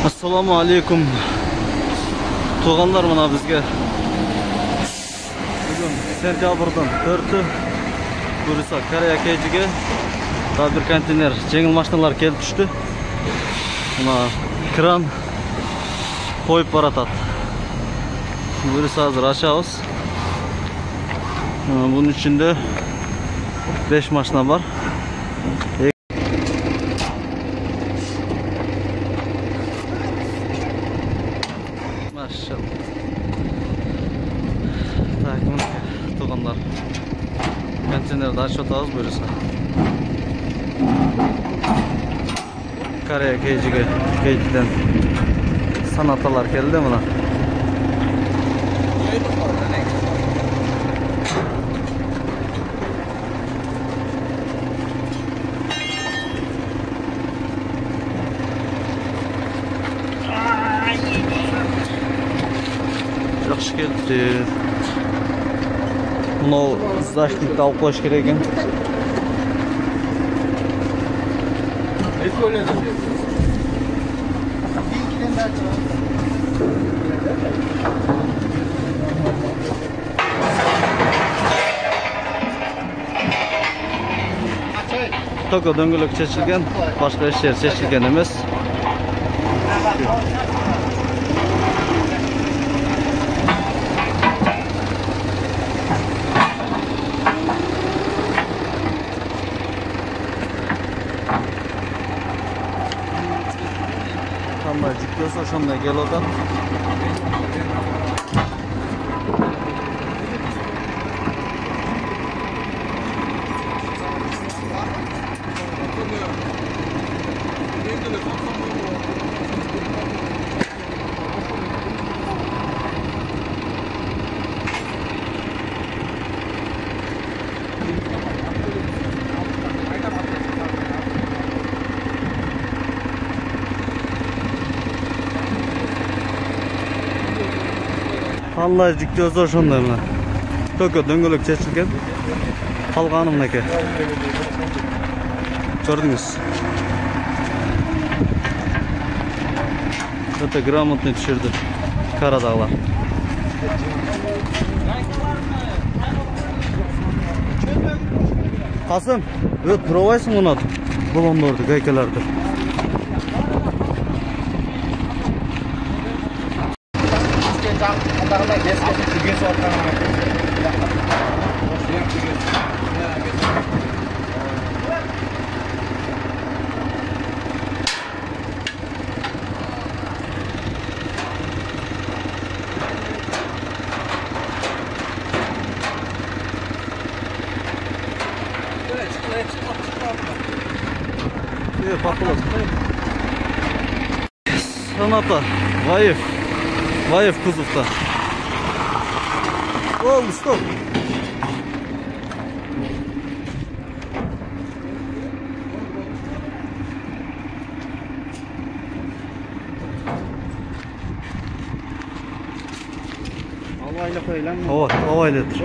Assalamu alaikum. Tuğanlar mına bizge. Bugün sentyabrdan 4'ü Bursa Karaya Keyci'ge daha bir konteyner жеңіл машиналар kelip düştü. Buna kran koyup baratады. Bursa hazır aşağız. Bunun içinde 5 maşina var. Maşallah. Takım tuğanlar. Konteynerde açıp az Bursa. Karaya Keyci'den sanatalar geldi mi lan? Yaxşı geldi. Bunu zaşnikte alıp koyuş gerek ekan. Toko döngülük seçilgen, başka işler seçilgen emas. Qanday jiklasa shunday keladi. Allah jiklasa shunday mana. Toko döngülük seçilgen. Qalğanı mınaki. Gördünüz. Öte gрамотный düşürdü. Karadağlar. Kasım, provayısın onu adı. Balonlardı, gaykelerdi. Patladı. Sanata, Vayev kuzufta. Oldu, stop. Havayla koyulan mı? Havayladır.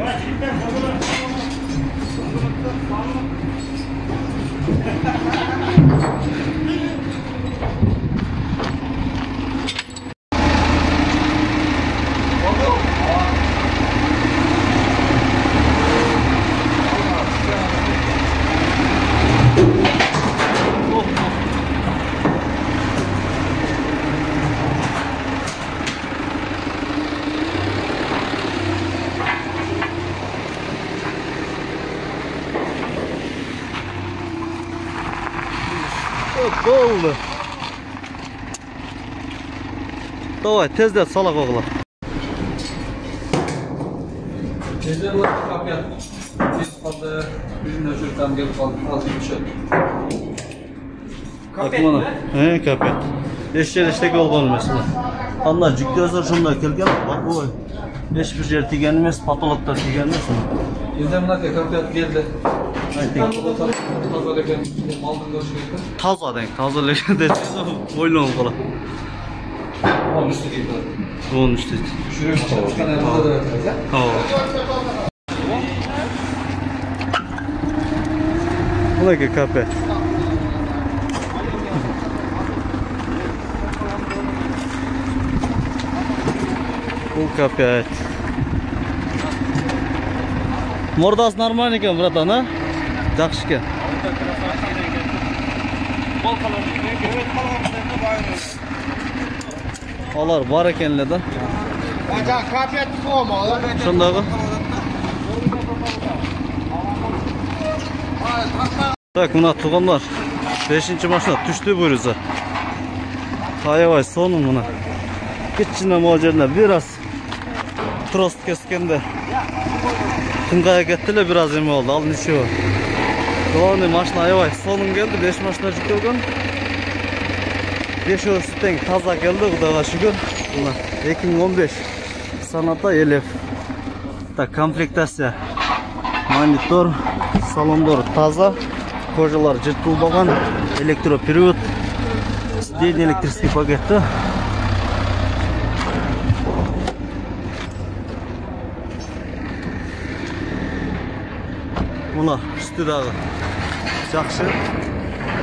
Oldu. Давай, tezde salak oğlan. Tezde bu kapıya. Biz kaldı. Ürünle çocuktan gelip kaldı. Az bir şey. Kapıya mı? He, kapıya. Eşek olgan mesela. Anla jiklasa shunday kelgan. Bak bu. Hiçbir yer tigen emas, patologda tigen emas. Bizde bunlar kapıya geldi. Taza leşen de oylan kala. Onun üstü değil. Onun üstü. Şuraya çıkan yanında da yapacağız. Tamam. Bu ne ki kapı? Бул капет. Мордасы нормальный екен, братан, а? Жақсы екен. Алар бар екенлер да. Шондағы. Так, мына туғандар. 5-ші машина түшті бұрызы. Аябай соның мына. Кичіне мол жеріне biraz трост кескенде. Тыңғая кеттілі biraz еме oldu. Ал ничего. Главный машина аябай соның келді. 5 машина жүктелген. 5 өрсіттен таза келді. Құдайға шүгір. 2015 Sonata Elif. Так, комплектация. Монитор, салондор таза. Кожалар жыртылбаған. Электропривод. Сиденье электрический пакетті. Мына үсті дағы. Жақшы.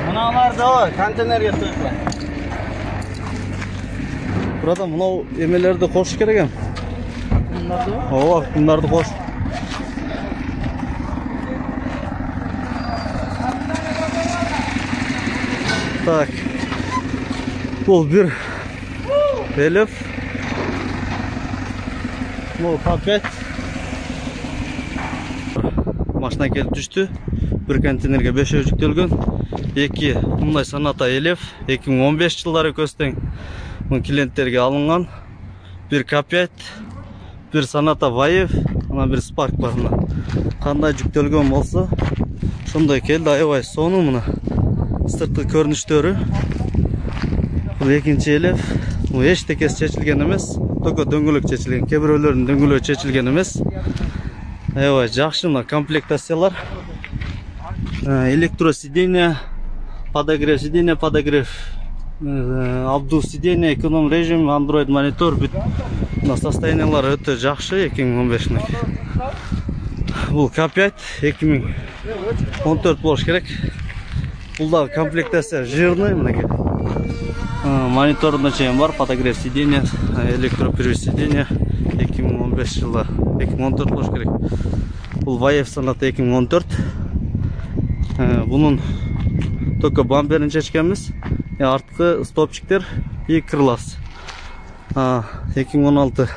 Мыналар да контейнерге төгілген. Burada mınау емелерді қош керек ем. Ооба, бұндарды қош. Так. Бұл бір Elif. Бұл пакет. Машина келіп түшті. Бір контейнерге 5 жүктелген. 2 мұндай Sonata Elif. 2015 жылдары көстен. Бұл клиенттерге алынған. Bir K5, bir Sonata Vayev, bir Spark бар. Қандай жүктелген болса, шындай келді. Аябай соны мұны. Сыртқы көрініштері. Бұл екінші Elif. Бұл ештекесі шешілген емес. Только дөңгілік шешілген. Кейбіреулердің дөңгілігі шешілген емес. Аябай жақсы мына комплектациялар. Электросиденье, подогрев сиденья, подогрев. Абду сиденье, эконом режим, Android монитор. На состояниялар өте жақсы 2015-ні. Бұл K5 2014 болуш керек. Бұлдағы комплектация жирный. Мониторына чейін бар, подогрев сиденье, электропривод сиденье 2015 жылы. 2014 болуш керек. Бұл Vayev Sonata 2014. Бұның только бамперін шешкенбіз. Артқы стопчиктер и крылас. 2016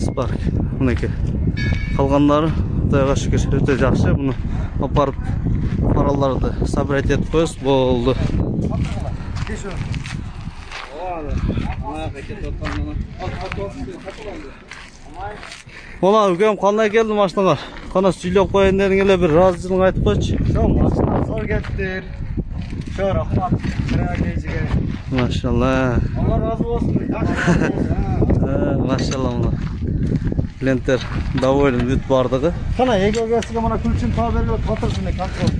Spark. Мұнеке. Қалғандары Құдайға шүкір өте жақсы. Бұны апарып параларды собрать етіп қойыз болды. Ола үкем қандай келді машиналар? Қана сөйлеп қойын дедіңеле бір разы жылың айтып қойшы. Шо машина зор кеттір. Шо рахмат. Машалла. Allah razı olsun. Машалла мұна. Клиенттер доволен бүт бардығы. Қана егергесіге мұна күлшін таберлі қатыршыны контрол.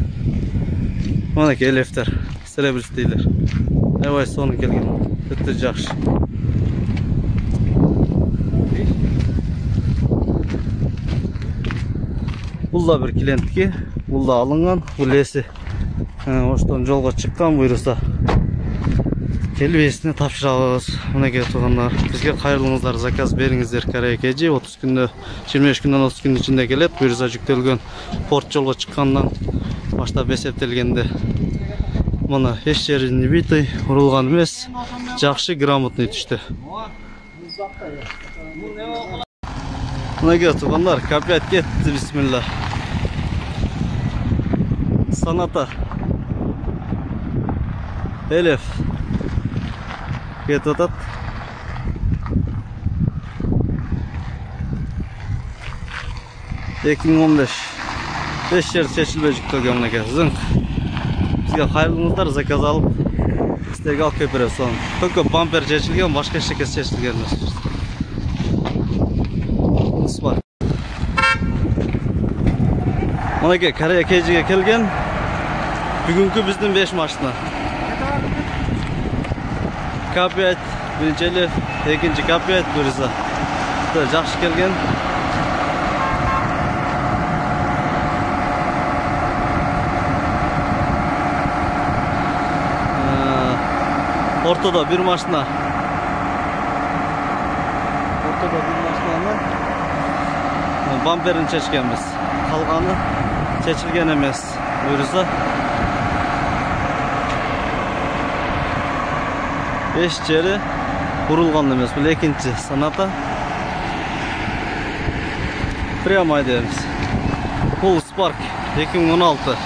Мұнеке Elif'тер. Серебристейлер. Аябай соны келген. Өте жақсы. Бұл да бір клиентке. Бұл да алынған. Бұл есі. Оштан жолға шыққан бұйырса. Келіп есіне тапшырамыз. Мұнеке туғандар. Бізге қайырлыңыздар, заказ беріңіздер. Корея кежи 30 күнде, 25 күннен 30 күн ішінде келеді. Бұйырса жүктелген порт жолға шыққандан баштап есептелгенде. Мұны еш жері не битый, ұрылған емес. Жақсы, грамотный түшті. Мұнеке туғандар, K5 кетті, бисмилла. Sonata Elif кетіп атады. $2015 5 жер шешілбей жүктелген мұнеке. Зыңқ. Бізге қайырлыңыздар, заказ алып сіздерге алып кеп береміз соны. Только бампер шешілген, башқа ештеңесі шешілген емес. Бар. Мұнеке Корея кежиге келген. Бүгінгі біздің 5 машина. K5, birinci Elif, ikinci K5 бұйырса. Жақсы келген. Ortada bir maşina. Ortada bir maşinanın bamperini çeşkenmiz. Kalganı çeçilgen emes. Buyursa. 5 yeri vurulgan emes. Bu ikinci sanata. Priyamay derimiz. Full Spark 2016.